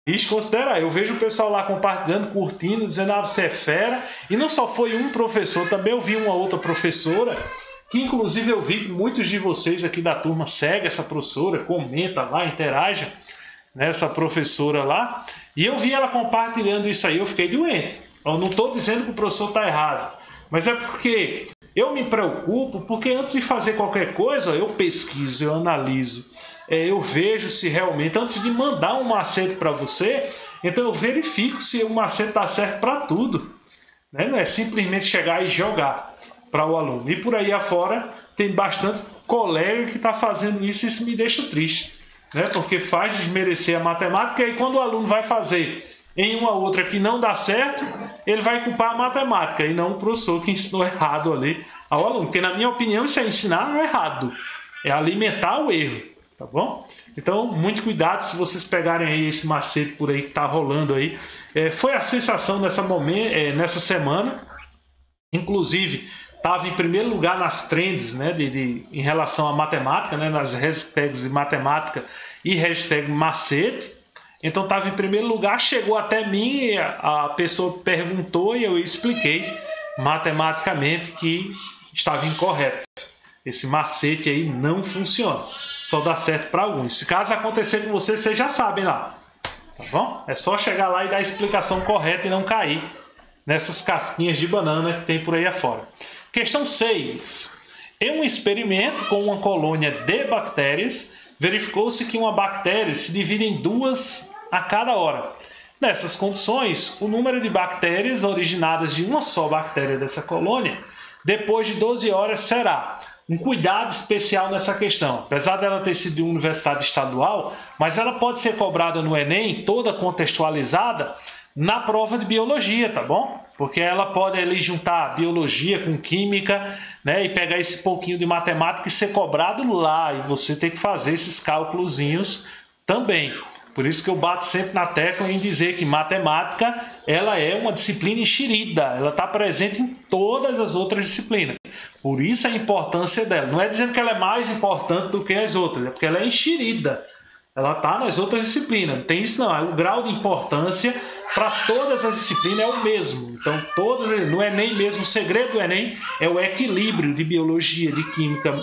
Desconsiderar. Eu vejo o pessoal lá compartilhando, curtindo, dizendo, ah, você é fera. E não só foi um professor, também eu vi uma outra professora, que inclusive eu vi que muitos de vocês aqui da turma seguem essa professora, comenta lá, interaja nessa professora lá. E eu vi ela compartilhando isso aí, eu fiquei doente. Eu não estou dizendo que o professor está errado, mas é porque eu me preocupo, porque antes de fazer qualquer coisa, eu pesquiso, eu analiso, eu vejo se realmente, antes de mandar um macete para você, então eu verifico se o macete está certo para tudo. Né? Não é simplesmente chegar e jogar para o aluno. E por aí afora tem bastante colega que está fazendo isso e isso me deixa triste. Né? Porque faz desmerecer a matemática e aí quando o aluno vai fazer em uma outra que não dá certo, ele vai culpar a matemática e não o professor que ensinou errado ali ao aluno. Porque na minha opinião isso é ensinar errado, é alimentar o erro, tá bom? Então muito cuidado se vocês pegarem aí esse macete por aí que está rolando aí. Foi a sensação nessa semana, inclusive estava em primeiro lugar nas trends, né, em relação à matemática, né, nas hashtags de matemática e hashtag macete. Então estava em primeiro lugar, chegou até mim, a pessoa perguntou e eu expliquei matematicamente que estava incorreto. Esse macete aí não funciona, só dá certo para alguns. Se caso acontecer com vocês já sabem lá, tá bom? É só chegar lá e dar a explicação correta e não cair nessas casquinhas de banana que tem por aí afora. Questão 6. Em um experimento com uma colônia de bactérias, verificou-se que uma bactéria se divide em 2 a cada hora. Nessas condições, o número de bactérias originadas de uma só bactéria dessa colônia, depois de 12 horas, será. Um cuidado especial nessa questão. Apesar dela ter sido de uma universidade estadual, mas ela pode ser cobrada no Enem, toda contextualizada, na prova de biologia, tá bom? Porque ela pode ali juntar biologia com química, né, e pegar esse pouquinho de matemática e ser cobrado lá, e você tem que fazer esses cálculozinhos também. Por isso que eu bato sempre na tecla em dizer que matemática ela é uma disciplina enxerida, ela está presente em todas as outras disciplinas. Por isso a importância dela. Não é dizendo que ela é mais importante do que as outras, é porque ela é enxerida. Ela está nas outras disciplinas. Não tem isso não. O grau de importância para todas as disciplinas é o mesmo. Então, no Enem mesmo, o segredo do Enem é o equilíbrio de biologia, de química,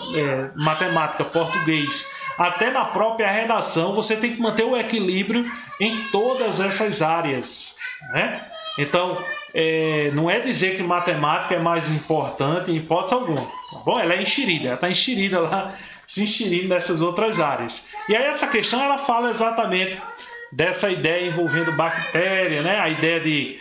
matemática, português. Até na própria redação, você tem que manter o equilíbrio em todas essas áreas. Né? Então, não é dizer que matemática é mais importante em hipótese alguma. Tá bom? Ela é enxerida, ela está enxerida lá, se enxerindo nessas outras áreas. E aí essa questão ela fala exatamente dessa ideia envolvendo bactéria, né? A ideia de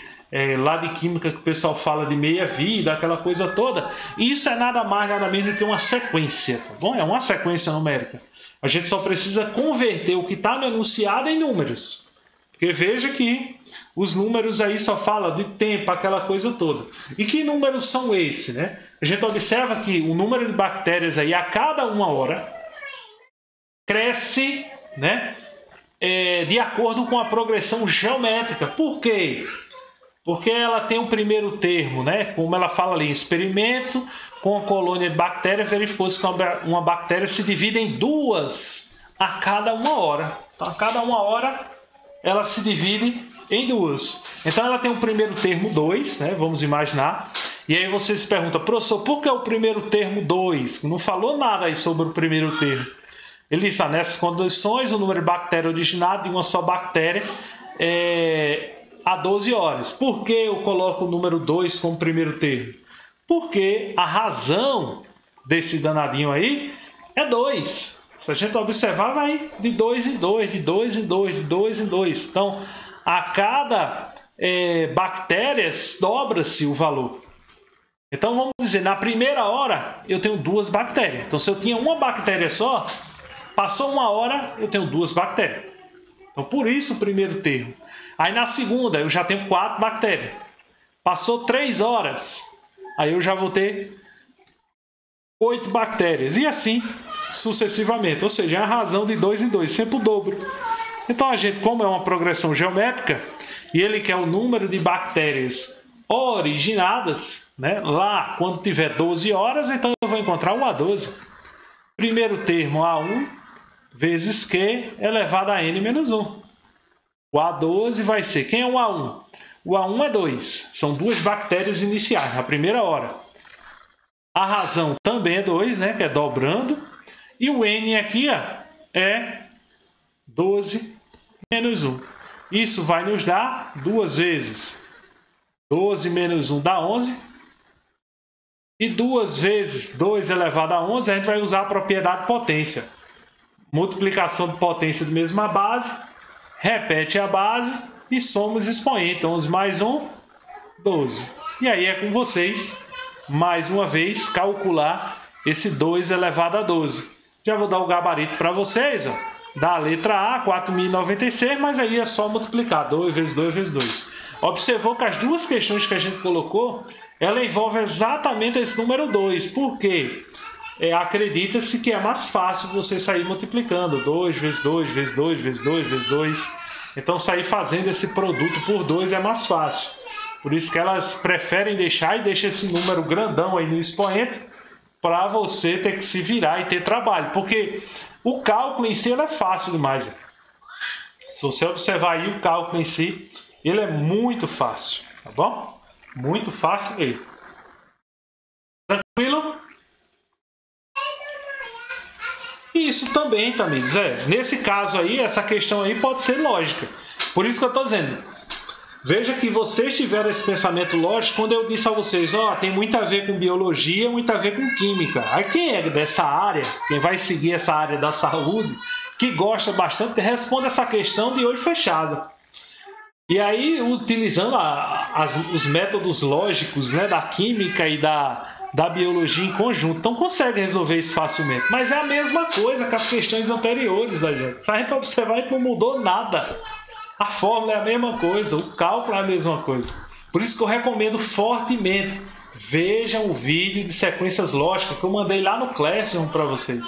lá de química que o pessoal fala de meia-vida, aquela coisa toda. E isso é nada mais, nada menos do que uma sequência, tá bom? É uma sequência numérica. A gente só precisa converter o que está no enunciado em números. Porque veja que os números aí só falam de tempo, aquela coisa toda. E que números são esses, né? A gente observa que o número de bactérias aí a cada 1 hora cresce, né? De acordo com a progressão geométrica. Por quê? Porque ela tem o primeiro termo, né? Como ela fala ali, experimento com a colônia de bactérias, verificou-se que uma bactéria se divide em 2 a cada 1 hora. Então, a cada 1 hora ela se divide em 2. Então ela tem o primeiro termo 2, né? Vamos imaginar. E aí você se pergunta, professor, por que o primeiro termo 2? Não falou nada aí sobre o primeiro termo. Ele diz, nessas condições, o número de bactérias originado de uma só bactéria a 12 horas. Por que eu coloco o número 2 como primeiro termo? Porque a razão desse danadinho aí é 2. Se a gente observar, vai de 2 em 2, de 2 em 2, de 2 em 2. Então, a cada bactérias dobra-se o valor. Então, vamos dizer, na primeira hora eu tenho 2 bactérias. Então, se eu tinha uma bactéria só, passou 1 hora, eu tenho 2 bactérias. Então, por isso o primeiro termo. Aí, na segunda, eu já tenho 4 bactérias. Passou 3 horas, aí eu já vou ter 8 bactérias. E assim sucessivamente. Ou seja, é a razão de 2 em 2, sempre o dobro. Então, a gente, como é uma progressão geométrica, e ele quer o número de bactérias originadas, né, lá quando tiver 12 horas, então eu vou encontrar o A12. Primeiro termo, A1, vezes Q elevado a N menos 1. O A12 vai ser... Quem é o A1? O A1 é 2. São 2 bactérias iniciais, na primeira hora. A razão também é 2, né, que é dobrando. E o N aqui ó, é 12 menos 1. Isso vai nos dar 2 vezes 12 menos 1 dá 11. E 2 vezes 2 elevado a 11, a gente vai usar a propriedade potência. Multiplicação de potência de mesma base. Repete a base e soma os expoentes. 11 mais 1, 12. E aí é com vocês, mais uma vez, calcular esse 2 elevado a 12. Já vou dar o gabarito para vocês, ó, da letra A, 4.096, mas aí é só multiplicar, 2 vezes 2 vezes 2. Observou que as duas questões que a gente colocou, ela envolve exatamente esse número 2. Por quê? Acredita-se que é mais fácil você sair multiplicando, 2 vezes 2 vezes 2 vezes 2 vezes 2. Então, sair fazendo esse produto por 2 é mais fácil. Por isso que elas preferem deixar e deixam esse número grandão aí no expoente, para você ter que se virar e ter trabalho. Porque o cálculo em si ele é fácil demais. Se você observar aí o cálculo em si, ele é muito fácil. Tá bom? Muito fácil mesmo. Tranquilo? Isso também, amigos. Nesse caso aí, essa questão aí pode ser lógica. Por isso que eu estou dizendo. Veja que vocês tiveram esse pensamento lógico quando eu disse a vocês, tem muito a ver com biologia, muito a ver com química. Aí quem é dessa área, quem vai seguir essa área da saúde, que gosta bastante, responde essa questão de olho fechado. E aí, utilizando os métodos lógicos, né, da química e da biologia em conjunto, então consegue resolver isso facilmente. Mas é a mesma coisa que as questões anteriores da gente. Se a gente observar, a gente não mudou nada. A fórmula é a mesma coisa, o cálculo é a mesma coisa. Por isso que eu recomendo fortemente, vejam o vídeo de sequências lógicas que eu mandei lá no Classroom para vocês.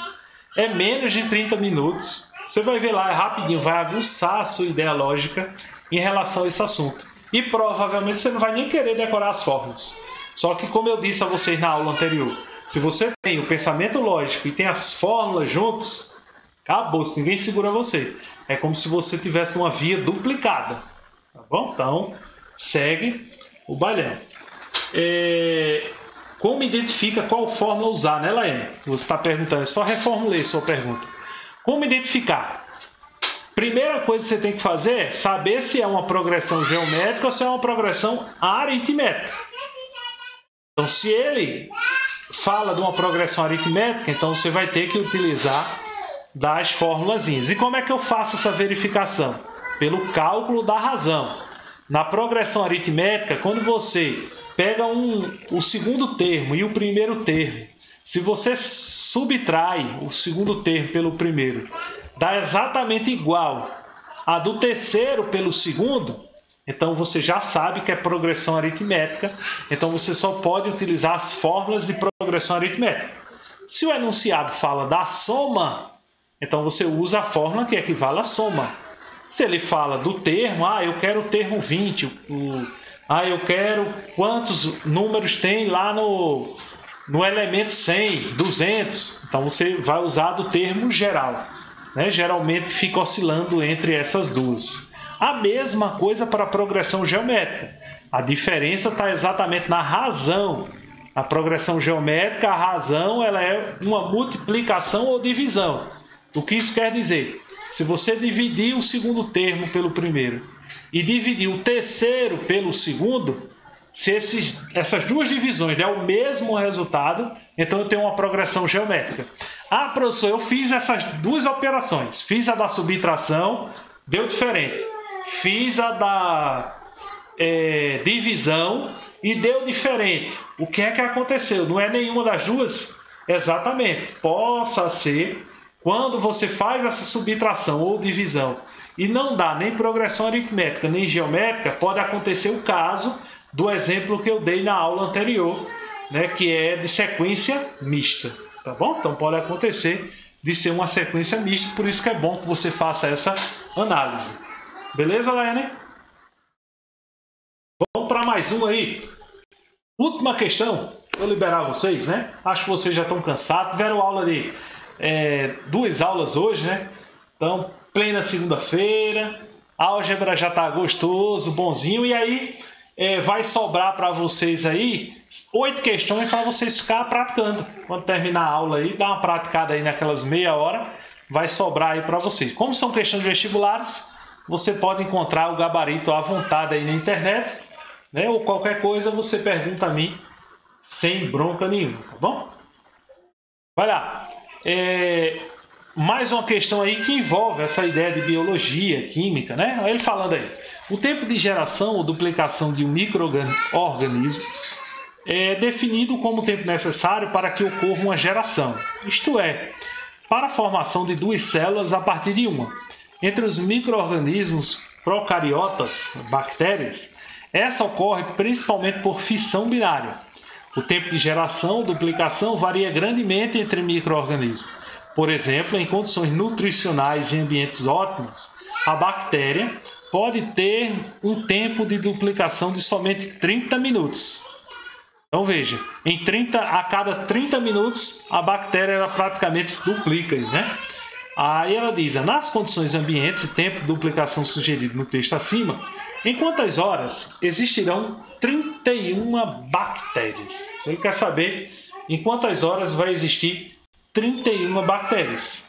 É menos de 30 minutos. Você vai ver lá, é rapidinho, vai aguçar a sua ideia lógica em relação a esse assunto. E provavelmente você não vai nem querer decorar as fórmulas. Só que, como eu disse a vocês na aula anterior, se você tem o pensamento lógico e tem as fórmulas juntos, acabou, ninguém segura você. É como se você tivesse uma via duplicada. Tá bom? Então, segue o bailão. Como identifica qual fórmula usar, né, Laene? Você está perguntando, eu só reformulei sua pergunta. Como identificar? Primeira coisa que você tem que fazer é saber se é uma progressão geométrica ou se é uma progressão aritmética. Então, se ele fala de uma progressão aritmética, então você vai ter que utilizar das formulazinhas. E como é que eu faço essa verificação? Pelo cálculo da razão. Na progressão aritmética, quando você pega o segundo termo e o primeiro termo, se você subtrai o segundo termo pelo primeiro, dá exatamente igual a do terceiro pelo segundo, então você já sabe que é progressão aritmética, então você só pode utilizar as fórmulas de progressão aritmética. Se o enunciado fala da soma, então você usa a fórmula que equivale à soma. Se ele fala do termo, eu quero o termo 20, eu quero quantos números tem lá no elemento 100, 200, então você vai usar do termo geral. Né? Geralmente fica oscilando entre essas duas. A mesma coisa para a progressão geométrica. A diferença está exatamente na razão. Na progressão geométrica, a razão ela é uma multiplicação ou divisão. O que isso quer dizer? Se você dividir o segundo termo pelo primeiro e dividir o terceiro pelo segundo, se essas duas divisões der o mesmo resultado, então eu tenho uma progressão geométrica. Ah, professor, eu fiz essas duas operações. Fiz a da subtração, deu diferente. Fiz a da divisão e deu diferente. O que é que aconteceu? Não é nenhuma das duas? Exatamente. Possa ser quando você faz essa subtração ou divisão e não dá nem progressão aritmética nem geométrica, pode acontecer o caso do exemplo que eu dei na aula anterior, né, que é de sequência mista. Tá bom? Então pode acontecer de ser uma sequência mista, por isso que é bom que você faça essa análise. Beleza, Laiane? Vamos para mais uma aí. Última questão, vou liberar vocês, né? Acho que vocês já estão cansados. Tiveram aula de 2 aulas hoje, né? Então, plena segunda-feira, álgebra já está gostoso, bonzinho, e aí vai sobrar para vocês aí 8 questões para vocês ficar praticando. Quando terminar a aula aí, dá uma praticada aí naquelas meia hora, vai sobrar aí para vocês. Como são questões vestibulares, você pode encontrar o gabarito à vontade aí na internet, né? Ou qualquer coisa você pergunta a mim sem bronca nenhuma, tá bom? Vai lá. Mais uma questão aí que envolve essa ideia de biologia, química, né? Ele falando aí. O tempo de geração ou duplicação de um micro-organismo é definido como o tempo necessário para que ocorra uma geração, isto é, para a formação de 2 células a partir de uma. Entre os micro-organismos procariotas, bactérias, essa ocorre principalmente por fissão binária. O tempo de geração ou duplicação varia grandemente entre micro-organismos. Por exemplo, em condições nutricionais e ambientes ótimos, a bactéria pode ter um tempo de duplicação de somente 30 minutos. Então veja, a cada 30 minutos a bactéria ela praticamente se duplica, né? Aí ela diz, nas condições ambientes e tempo de duplicação sugerido no texto acima, em quantas horas existirão 31 bactérias? Ele quer saber em quantas horas vai existir 31 bactérias.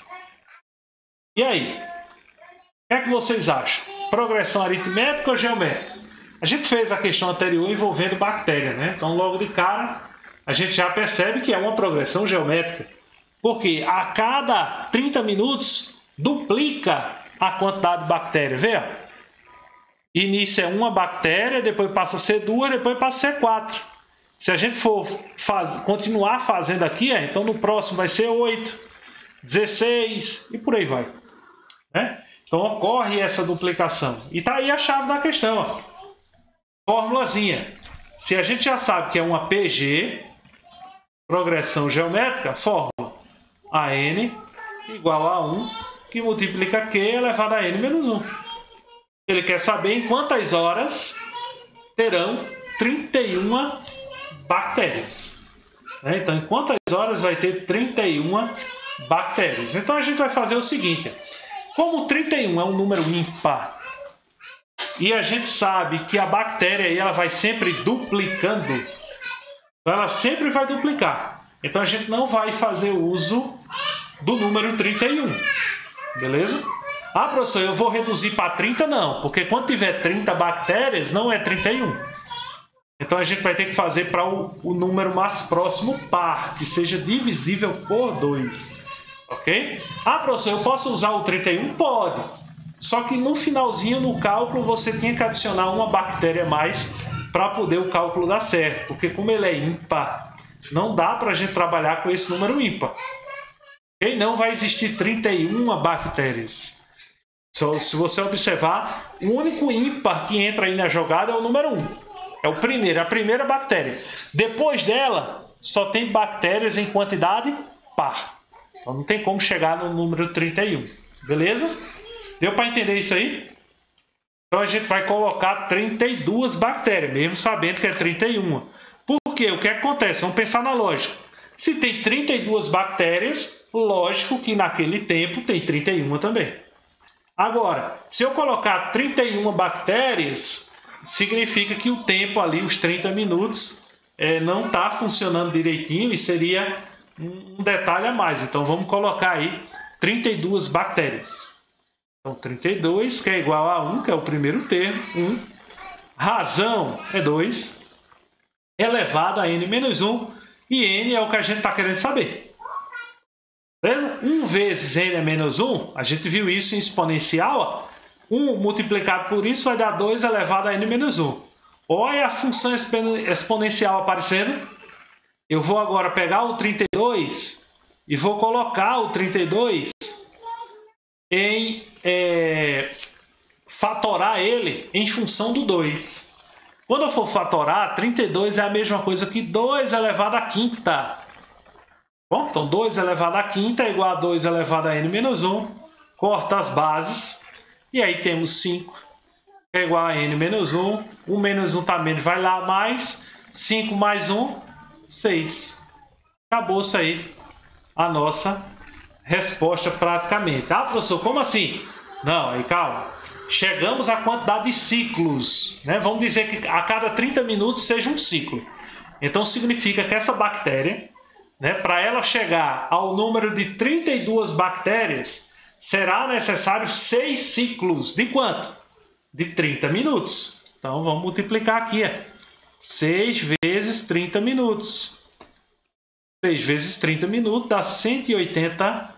E aí? O que é que vocês acham? Progressão aritmética ou geométrica? A gente fez a questão anterior envolvendo bactéria, né? Então, logo de cara, a gente já percebe que é uma progressão geométrica. Porque a cada 30 minutos, duplica a quantidade de bactéria. Vê? Início é uma bactéria, depois passa a ser 2, depois passa a ser 4. Se a gente for continuar fazendo aqui, então no próximo vai ser 8, 16 e por aí vai. Né? Então ocorre essa duplicação. E está aí a chave da questão. Ó. Formulazinha. Se a gente já sabe que é uma PG, progressão geométrica, fórmula AN igual a 1, que multiplica Q elevado a N menos 1. Ele quer saber em quantas horas terão 31 bactérias. Então, em quantas horas vai ter 31 bactérias? Então, a gente vai fazer o seguinte. Como 31 é um número ímpar e a gente sabe que a bactéria ela vai sempre duplicando, ela sempre vai duplicar. Então, a gente não vai fazer uso do número 31. Beleza? Ah, professor, eu vou reduzir para 30? Não, porque quando tiver 30 bactérias, não é 31. Então, a gente vai ter que fazer para o número mais próximo par, que seja divisível por 2. Ok? Ah, professor, eu posso usar o 31? Pode. Só que no finalzinho, no cálculo, você tinha que adicionar uma bactéria a mais para poder o cálculo dar certo. Porque como ele é ímpar, não dá para a gente trabalhar com esse número ímpar. Okay? Não vai existir 31 bactérias. Se você observar, o único ímpar que entra aí na jogada é o número 1. É o primeiro, a primeira bactéria. Depois dela, só tem bactérias em quantidade par. Então não tem como chegar no número 31. Beleza? Deu para entender isso aí? Então a gente vai colocar 32 bactérias, mesmo sabendo que é 31. Por quê? O que acontece? Vamos pensar na lógica. Se tem 32 bactérias, lógico que naquele tempo tem 31 também. Agora, se eu colocar 31 bactérias, significa que o tempo ali, os 30 minutos, não está funcionando direitinho e seria um detalhe a mais. Então, vamos colocar aí 32 bactérias. Então, 32, que é igual a 1, que é o primeiro termo, 1. Razão é 2. elevado a n menos 1, e n é o que a gente está querendo saber. Beleza? 1 vezes n é menos 1, a gente viu isso em exponencial, ó. 1 multiplicado por isso vai dar 2 elevado a n menos 1. Olha a função exponencial aparecendo. Eu vou agora pegar o 32 e vou colocar o 32 em fatorar ele em função do 2. Quando eu for fatorar, 32 é a mesma coisa que 2 elevado à quinta. Bom, então 2 elevado à quinta é igual a 2 elevado a n menos 1. Corta as bases. E aí temos 5, que é igual a n menos 1. 1 menos 1 também vai lá, mais 5 mais 1, 6. Acabou-se aí a nossa resposta praticamente. Ah, professor, como assim? Não, aí calma. Chegamos à quantidade de ciclos, né? Vamos dizer que a cada 30 minutos seja um ciclo. Então significa que essa bactéria, né, para ela chegar ao número de 32 bactérias, será necessário 6 ciclos. De quanto? De 30 minutos. Então vamos multiplicar aqui. 6 vezes 30 minutos. 6 vezes 30 minutos dá 180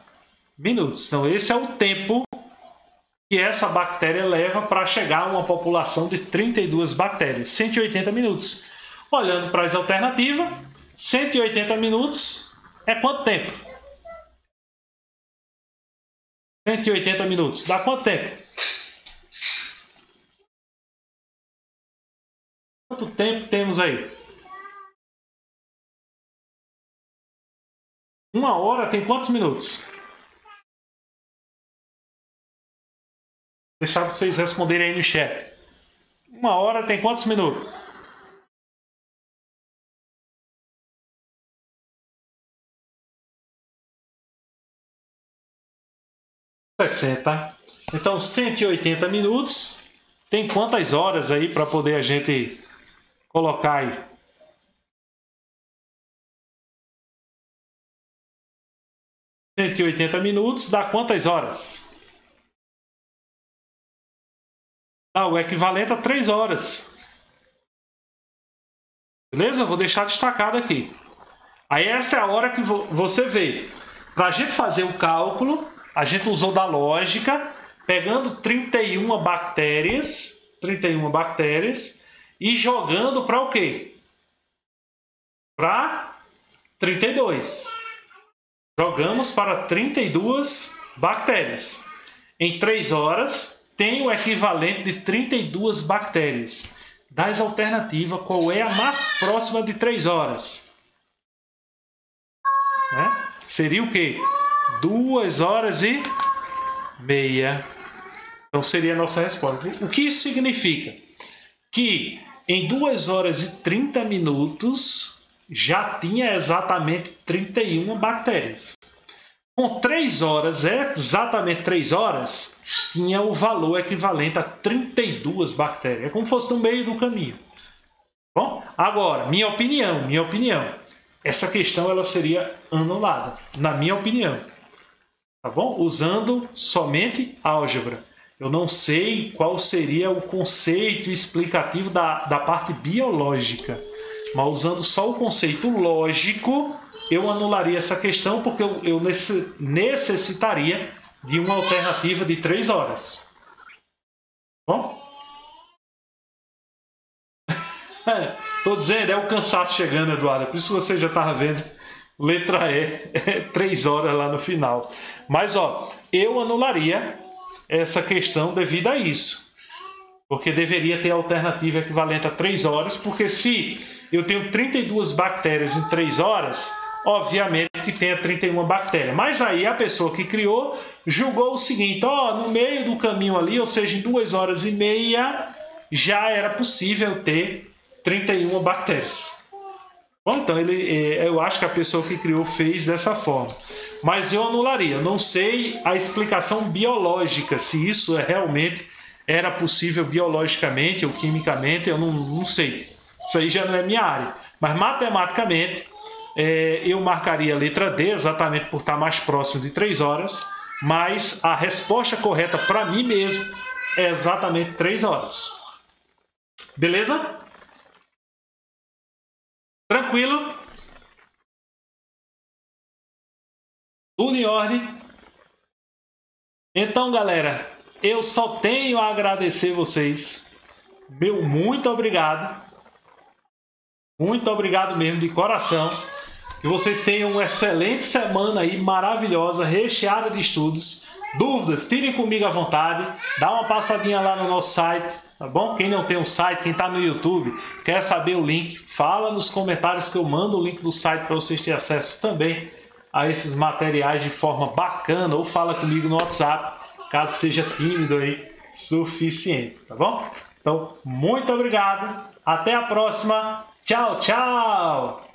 minutos. Então esse é o tempo que essa bactéria leva para chegar a uma população de 32 bactérias. 180 minutos. Olhando para as alternativas, 180 minutos é quanto tempo? 180 minutos. Dá quanto tempo? Quanto tempo temos aí? 1 hora tem quantos minutos? Vou deixar vocês responderem aí no chat. 1 hora tem quantos minutos? Então 180 minutos tem quantas horas aí para poder a gente colocar aí? $180 dá quantas horas? O equivalente a 3 horas. Beleza? Eu vou deixar destacado aqui. Aí essa é a hora que você vê. Para a gente fazer o cálculo, a gente usou da lógica, pegando 31 bactérias e jogando para o quê? Para 32. Jogamos para 32 bactérias. Em 3 horas, tem o equivalente de 32 bactérias. Das alternativas, qual é a mais próxima de 3 horas? Né? Seria o quê? 2 horas e meia. Então seria a nossa resposta. O que isso significa? Que em 2 horas e 30 minutos já tinha exatamente 31 bactérias. Com 3 horas, exatamente 3 horas, tinha o valor equivalente a 32 bactérias. É como se fosse no meio do caminho. Bom, agora, minha opinião. Essa questão ela seria anulada, na minha opinião. Tá bom? Usando somente álgebra. Eu não sei qual seria o conceito explicativo da parte biológica. Mas usando só o conceito lógico, eu anularia essa questão porque eu necessitaria de uma alternativa de 3 horas. Bom? Estou dizendo, é o cansaço chegando, Eduardo. Por isso você já estava vendo letra E, 3 horas lá no final. Mas, ó, eu anularia essa questão devido a isso. Porque deveria ter alternativa equivalente a 3 horas, porque se eu tenho 32 bactérias em 3 horas, obviamente que tenha 31 bactérias. Mas aí a pessoa que criou julgou o seguinte, ó, no meio do caminho ali, ou seja, em 2 horas e meia, já era possível ter 31 bactérias. Bom, então eu acho que a pessoa que criou fez dessa forma. Mas eu anularia. Eu não sei a explicação biológica, se isso realmente era possível biologicamente ou quimicamente, eu não sei. Isso aí já não é minha área. Mas matematicamente, eu marcaria a letra D, exatamente por estar mais próximo de 3 horas. Mas a resposta correta para mim mesmo é exatamente 3 horas. Beleza? Tranquilo? Tudo em ordem? Então, galera, eu só tenho a agradecer vocês. Meu muito obrigado. Muito obrigado mesmo, de coração. Que vocês tenham uma excelente semana aí, maravilhosa, recheada de estudos. Dúvidas, tirem comigo à vontade. Dá uma passadinha lá no nosso site, tá bom? Quem não tem um site, quem está no YouTube, quer saber o link, fala nos comentários que eu mando o link do site para vocês terem acesso também a esses materiais de forma bacana, ou fala comigo no WhatsApp, caso seja tímido aí, suficiente, tá bom? Então, muito obrigado. Até a próxima. Tchau, tchau!